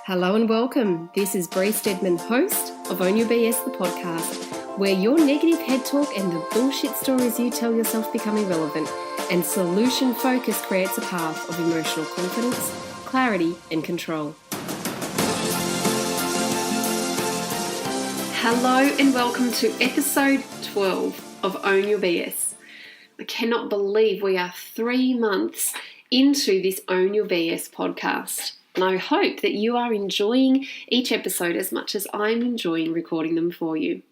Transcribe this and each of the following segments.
Hello and welcome. This is Bree Stedman, host of Own Your BS, the podcast, where your negative head talk and the bullshit stories you tell yourself become irrelevant, and solution focus creates a path of emotional confidence, clarity, and control. Hello and welcome to episode 12 of Own Your BS. I cannot believe we are 3 months into this Own Your BS podcast. And I hope that you are enjoying each episode as much as I'm enjoying recording them for you.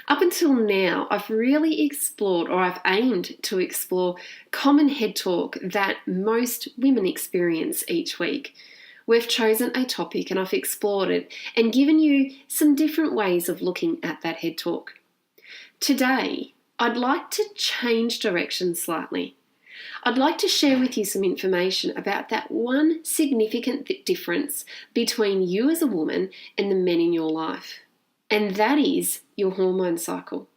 Up until now, I've really explored, or I've aimed to explore, common head talk that most women experience each week. We've chosen a topic and I've explored it and given you some different ways of looking at that head talk. Today, I'd like to change direction slightly. I'd like to share with you some information about that one significant difference between you as a woman and the men in your life. And that is your hormone cycle.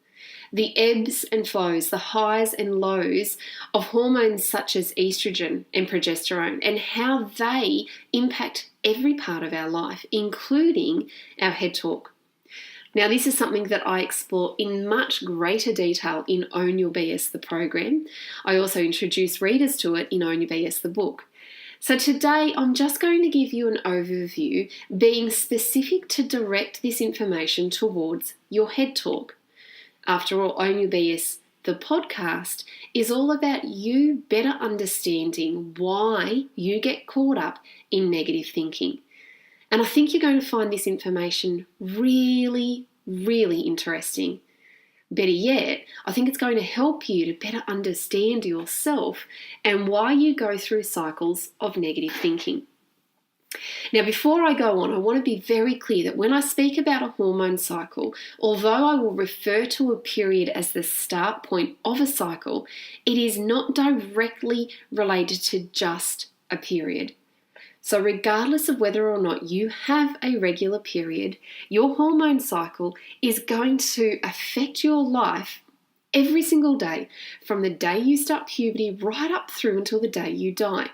The ebbs and flows, the highs and lows of hormones such as estrogen and progesterone, and how they impact every part of our life, including our head talk. Now, this is something that I explore in much greater detail in Own Your BS, the program. I also introduce readers to it in Own Your BS, the book. So today, I'm just going to give you an overview, being specific to direct this information towards your head talk. After all, Own Your BS, the podcast, is all about you better understanding why you get caught up in negative thinking. And I think you're going to find this information really, really interesting. Better yet, I think it's going to help you to better understand yourself and why you go through cycles of negative thinking. Now, before I go on, I want to be very clear that when I speak about a hormone cycle, although I will refer to a period as the start point of a cycle, it is not directly related to just a period. So regardless of whether or not you have a regular period, your hormone cycle is going to affect your life every single day, from the day you start puberty right up through until the day you die.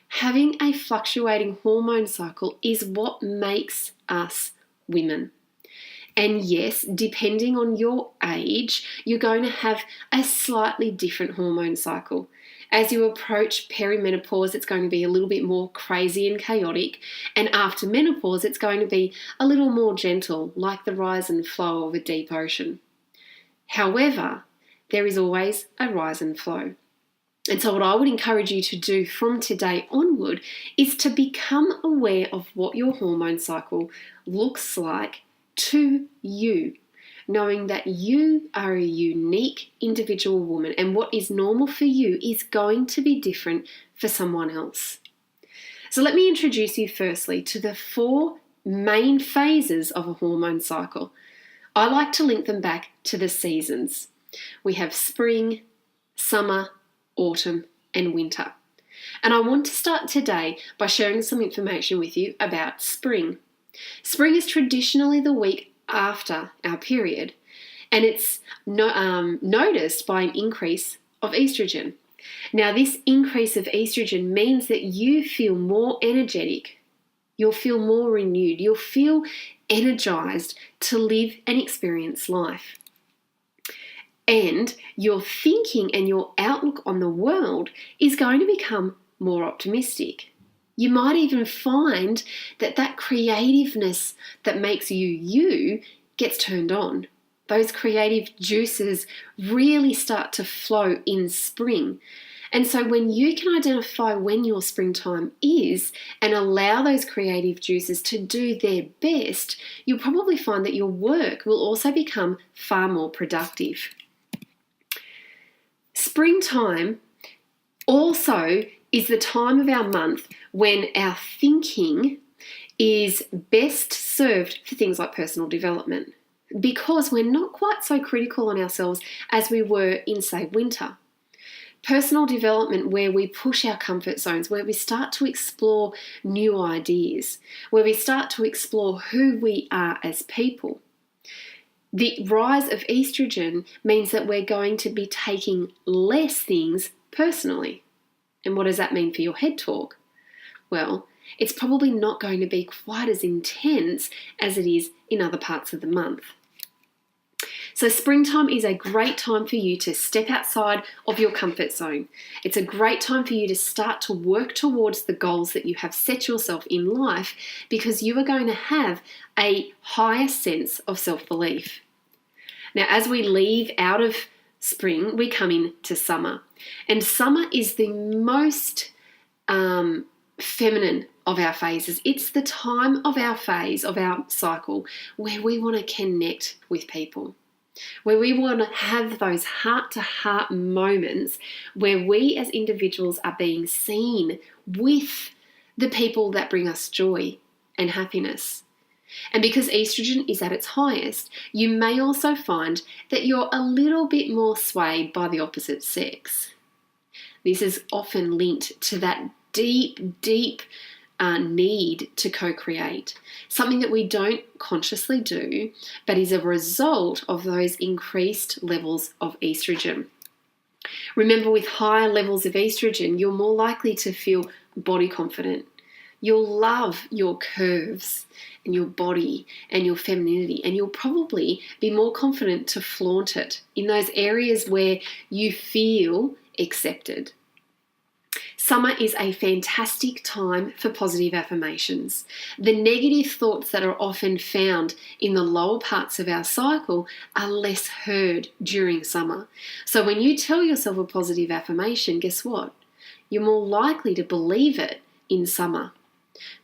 Having a fluctuating hormone cycle is what makes us women. And yes, depending on your age, you're going to have a slightly different hormone cycle. As you approach perimenopause, it's going to be a little bit more crazy and chaotic. And after menopause, it's going to be a little more gentle, like the rise and flow of a deep ocean. However, there is always a rise and flow. And so what I would encourage you to do from today onward is to become aware of what your hormone cycle looks like to you, knowing that you are a unique individual woman and what is normal for you is going to be different for someone else. So let me introduce you firstly to the 4 main phases of a hormone cycle. I like to link them back to the seasons. We have spring, summer, autumn, and winter. And I want to start today by sharing some information with you about spring. Spring is traditionally the week after our period, and it's noticed by an increase of estrogen. Now, this increase of estrogen means that you feel more energetic, you'll feel more renewed, you'll feel energized to live and experience life. And your thinking and your outlook on the world is going to become more optimistic. You might even find that creativeness that makes you you gets turned on. Those creative juices really start to flow in spring. And so when you can identify when your springtime is and allow those creative juices to do their best, you'll probably find that your work will also become far more productive. Springtime also is the time of our month when our thinking is best served for things like personal development, because we're not quite so critical on ourselves as we were in, say, winter. Personal development, where we push our comfort zones, where we start to explore new ideas, where we start to explore who we are as people. The rise of estrogen means that we're going to be taking less things personally. And what does that mean for your head talk? Well, it's probably not going to be quite as intense as it is in other parts of the month. So springtime is a great time for you to step outside of your comfort zone. It's a great time for you to start to work towards the goals that you have set yourself in life, because you are going to have a higher sense of self-belief. Now, as we leave out of spring, we come into summer. And summer is the most feminine of our phases. It's the time of our phase, of our cycle, where we want to connect with people, where we want to have those heart-to-heart moments where we as individuals are being seen with the people that bring us joy and happiness. And because estrogen is at its highest, you may also find that you're a little bit more swayed by the opposite sex. This is often linked to that deep need to co-create, something that we don't consciously do, but is a result of those increased levels of estrogen. Remember, with higher levels of estrogen, you're more likely to feel body confident. You'll love your curves and your body and your femininity, and you'll probably be more confident to flaunt it in those areas where you feel accepted. Summer is a fantastic time for positive affirmations. The negative thoughts that are often found in the lower parts of our cycle are less heard during summer. So when you tell yourself a positive affirmation, guess what? You're more likely to believe it in summer.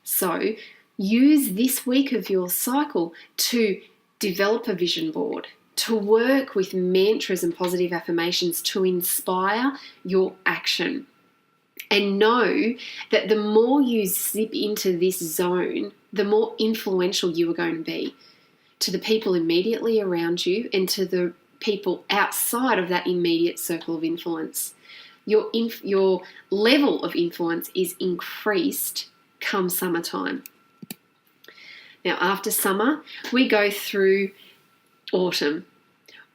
So use this week of your cycle to develop a vision board, to work with mantras and positive affirmations to inspire your action. And know that the more you zip into this zone, the more influential you are going to be to the people immediately around you and to the people outside of that immediate circle of influence. Your level of influence is increased come summertime. Now, after summer, we go through autumn.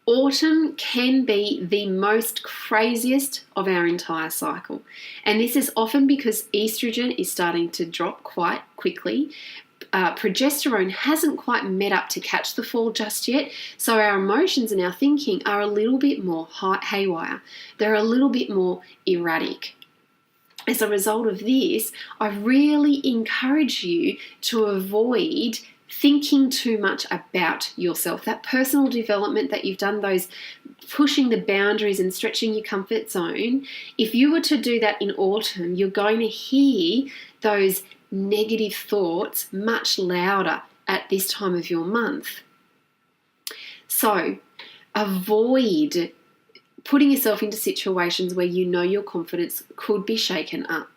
Autumn can be the most craziest of our entire cycle. And this is often because estrogen is starting to drop quite quickly. Progesterone hasn't quite met up to catch the fall just yet. So our emotions and our thinking are a little bit more haywire. They're a little bit more erratic. As a result of this, I really encourage you to avoid thinking too much about yourself. That personal development that you've done, those pushing the boundaries and stretching your comfort zone, if you were to do that in autumn, you're going to hear those negative thoughts much louder at this time of your month. So avoid putting yourself into situations where you know your confidence could be shaken up,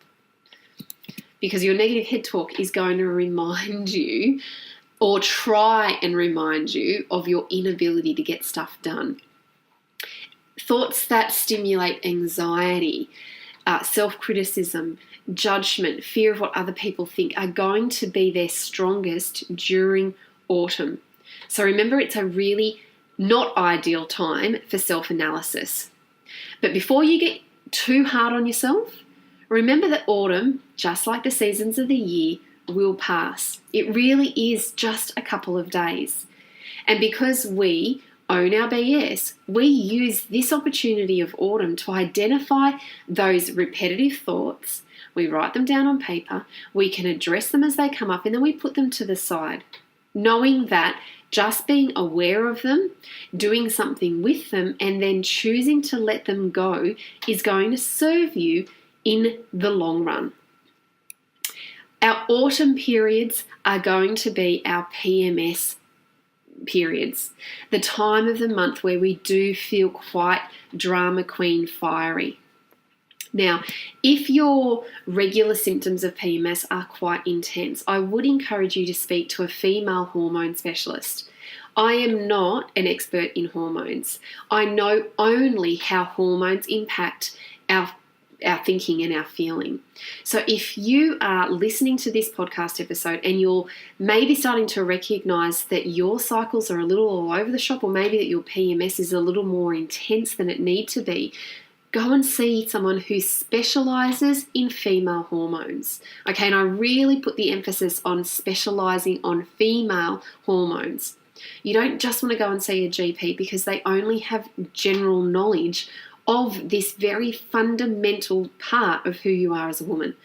because your negative head talk is going to remind you or try and remind you of your inability to get stuff done. Thoughts that stimulate anxiety, self-criticism, judgment, fear of what other people think are going to be their strongest during autumn. So remember, it's a really not ideal time for self-analysis. But before you get too hard on yourself, remember that autumn, just like the seasons of the year, will pass. It really is just a couple of days. And because we own our BS, we use this opportunity of autumn to identify those repetitive thoughts. We write them down on paper, we can address them as they come up, and then we put them to the side, knowing that just being aware of them, doing something with them, and then choosing to let them go is going to serve you in the long run. Our autumn periods are going to be our PMS periods, the time of the month where we do feel quite drama queen fiery. Now, if your regular symptoms of PMS are quite intense, I would encourage you to speak to a female hormone specialist. I am not an expert in hormones. I know only how hormones impact our thinking and our feeling. So if you are listening to this podcast episode and you're maybe starting to recognize that your cycles are a little all over the shop, or maybe that your PMS is a little more intense than it need to be, go and see someone who specializes in female hormones. Okay, and I really put the emphasis on specializing on female hormones. You don't just want to go and see a GP because they only have general knowledge of this very fundamental part of who you are as a woman.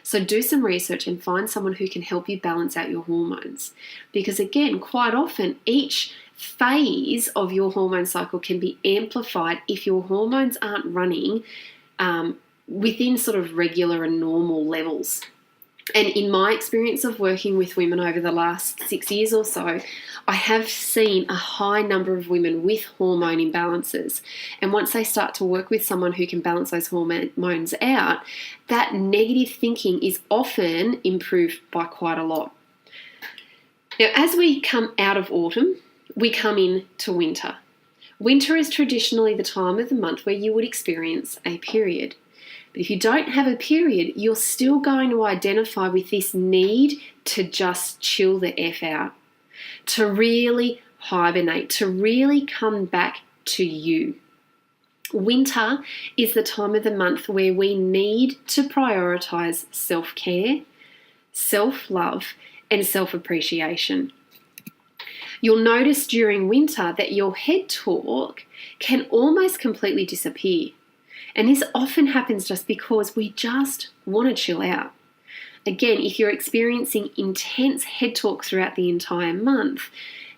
So do some research and find someone who can help you balance out your hormones. Because again, quite often each phase of your hormone cycle can be amplified if your hormones aren't running within sort of regular and normal levels. And in my experience of working with women over the last 6 years or so, I have seen a high number of women with hormone imbalances. And once they start to work with someone who can balance those hormones out, that negative thinking is often improved by quite a lot. Now, as we come out of autumn, we come into winter. Winter is traditionally the time of the month where you would experience a period. But if you don't have a period, you're still going to identify with this need to just chill the F out, to really hibernate, to really come back to you. Winter is the time of the month where we need to prioritize self-care, self-love, and self-appreciation. You'll notice during winter that your head talk can almost completely disappear. And this often happens just because we just want to chill out. Again, if you're experiencing intense head talk throughout the entire month,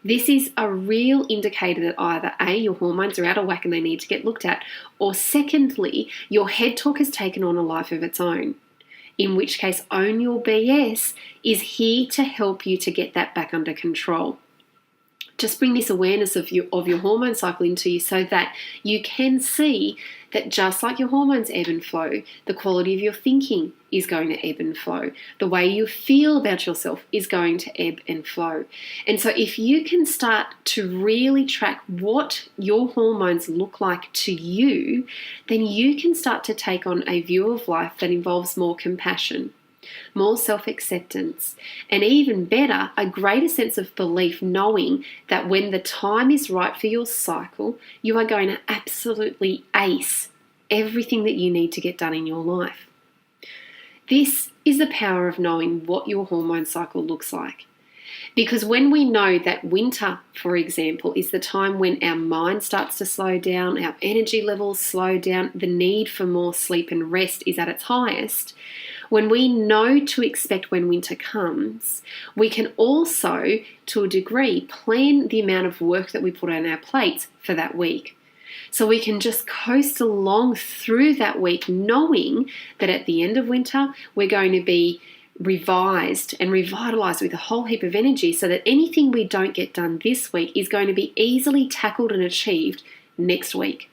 this is a real indicator that either A, your hormones are out of whack and they need to get looked at, or secondly, your head talk has taken on a life of its own. In which case, Own Your BS is here to help you to get that back under control. Just bring this awareness of your hormone cycle into you so that you can see that just like your hormones ebb and flow, the quality of your thinking is going to ebb and flow. The way you feel about yourself is going to ebb and flow. And so if you can start to really track what your hormones look like to you, then you can start to take on a view of life that involves more compassion, more self-acceptance, and even better, a greater sense of belief, knowing that when the time is right for your cycle, you are going to absolutely ace everything that you need to get done in your life. This is the power of knowing what your hormone cycle looks like. Because when we know that winter, for example, is the time when our mind starts to slow down, our energy levels slow down, the need for more sleep and rest is at its highest, when we know to expect when winter comes, we can also, to a degree, plan the amount of work that we put on our plates for that week. So we can just coast along through that week knowing that at the end of winter, we're going to be revised and revitalized with a whole heap of energy so that anything we don't get done this week is going to be easily tackled and achieved next week.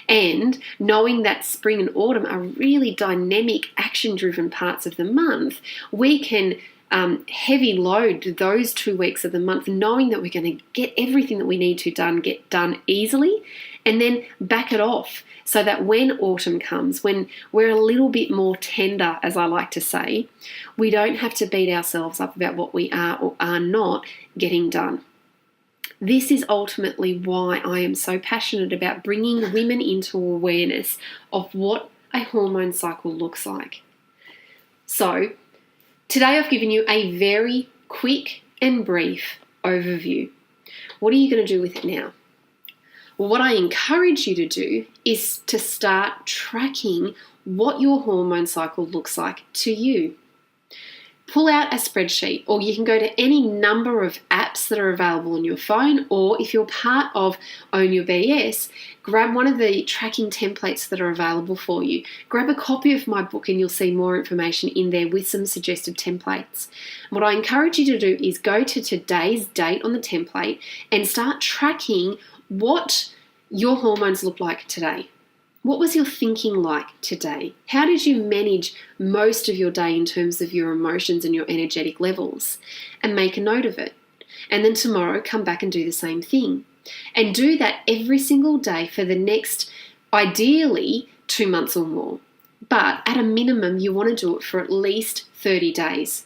And knowing that spring and autumn are really dynamic, action-driven parts of the month, we can heavy load those 2 weeks of the month, knowing that we're going to get everything that we need to get done easily, and then back it off so that when autumn comes, when we're a little bit more tender, as I like to say, we don't have to beat ourselves up about what we are or are not getting done. This is ultimately why I am so passionate about bringing women into awareness of what a hormone cycle looks like. So, today I've given you a very quick and brief overview. What are you going to do with it now? Well, what I encourage you to do is to start tracking what your hormone cycle looks like to you. Pull out a spreadsheet, or you can go to any number of apps that are available on your phone, or if you're part of Own Your BS, grab one of the tracking templates that are available for you. Grab a copy of my book and you'll see more information in there with some suggested templates. What I encourage you to do is go to today's date on the template and start tracking what your hormones look like today. What was your thinking like today? How did you manage most of your day in terms of your emotions and your energetic levels? And make a note of it. And then tomorrow, come back and do the same thing. And do that every single day for the next, ideally, 2 months or more. But at a minimum, you want to do it for at least 30 days.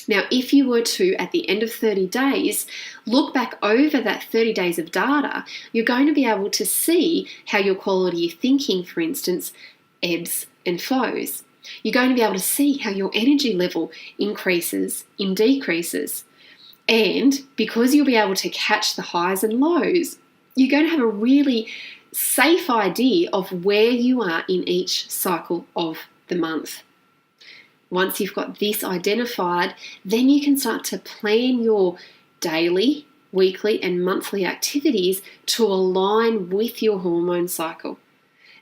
Now, if you were to, at the end of 30 days, look back over that 30 days of data, you're going to be able to see how your quality of thinking, for instance, ebbs and flows. You're going to be able to see how your energy level increases and decreases. And because you'll be able to catch the highs and lows, you're going to have a really safe idea of where you are in each cycle of the month. Once you've got this identified, then you can start to plan your daily, weekly, and monthly activities to align with your hormone cycle.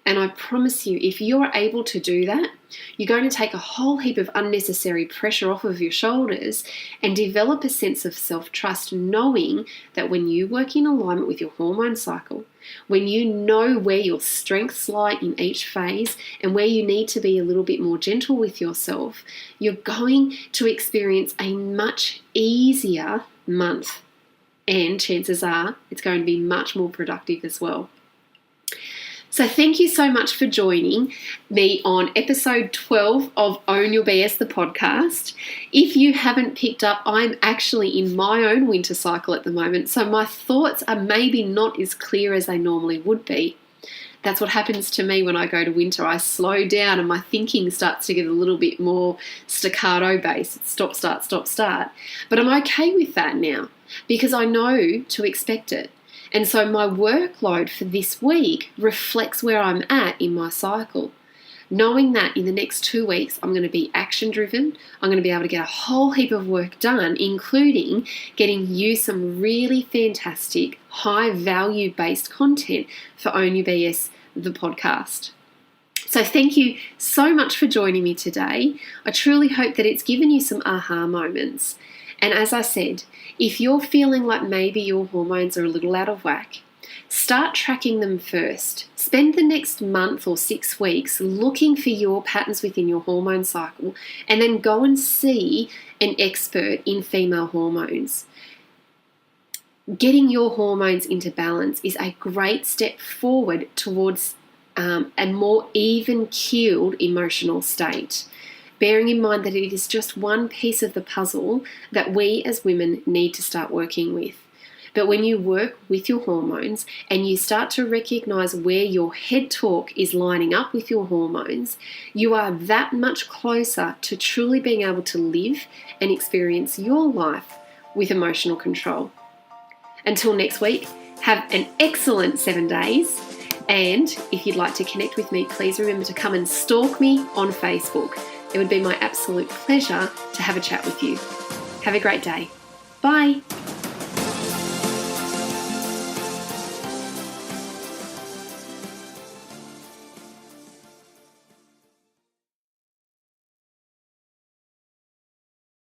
And I promise you, if you're able to do that, you're going to take a whole heap of unnecessary pressure off of your shoulders and develop a sense of self-trust, knowing that when you work in alignment with your hormone cycle, when you know where your strengths lie in each phase and where you need to be a little bit more gentle with yourself, you're going to experience a much easier month. And chances are it's going to be much more productive as well. So thank you so much for joining me on episode 12 of Own Your BS, the podcast. If you haven't picked up, I'm actually in my own winter cycle at the moment, so my thoughts are maybe not as clear as they normally would be. That's what happens to me when I go to winter. I slow down and my thinking starts to get a little bit more staccato based. It's stop, start, stop, start. But I'm okay with that now because I know to expect it. And so my workload for this week reflects where I'm at in my cycle. Knowing that in the next 2 weeks, I'm going to be action driven. I'm going to be able to get a whole heap of work done, including getting you some really fantastic, high value based content for Own Your BS, the podcast. So thank you so much for joining me today. I truly hope that it's given you some aha moments. And as I said, if you're feeling like maybe your hormones are a little out of whack, start tracking them first. Spend the next month or 6 weeks looking for your patterns within your hormone cycle and then go and see an expert in female hormones. Getting your hormones into balance is a great step forward towards a more even-keeled emotional state. Bearing in mind that it is just one piece of the puzzle that we as women need to start working with. But when you work with your hormones and you start to recognize where your head talk is lining up with your hormones, you are that much closer to truly being able to live and experience your life with emotional control. Until next week, have an excellent 7 days. And if you'd like to connect with me, please remember to come and stalk me on Facebook. It would be my absolute pleasure to have a chat with you. Have a great day. Bye.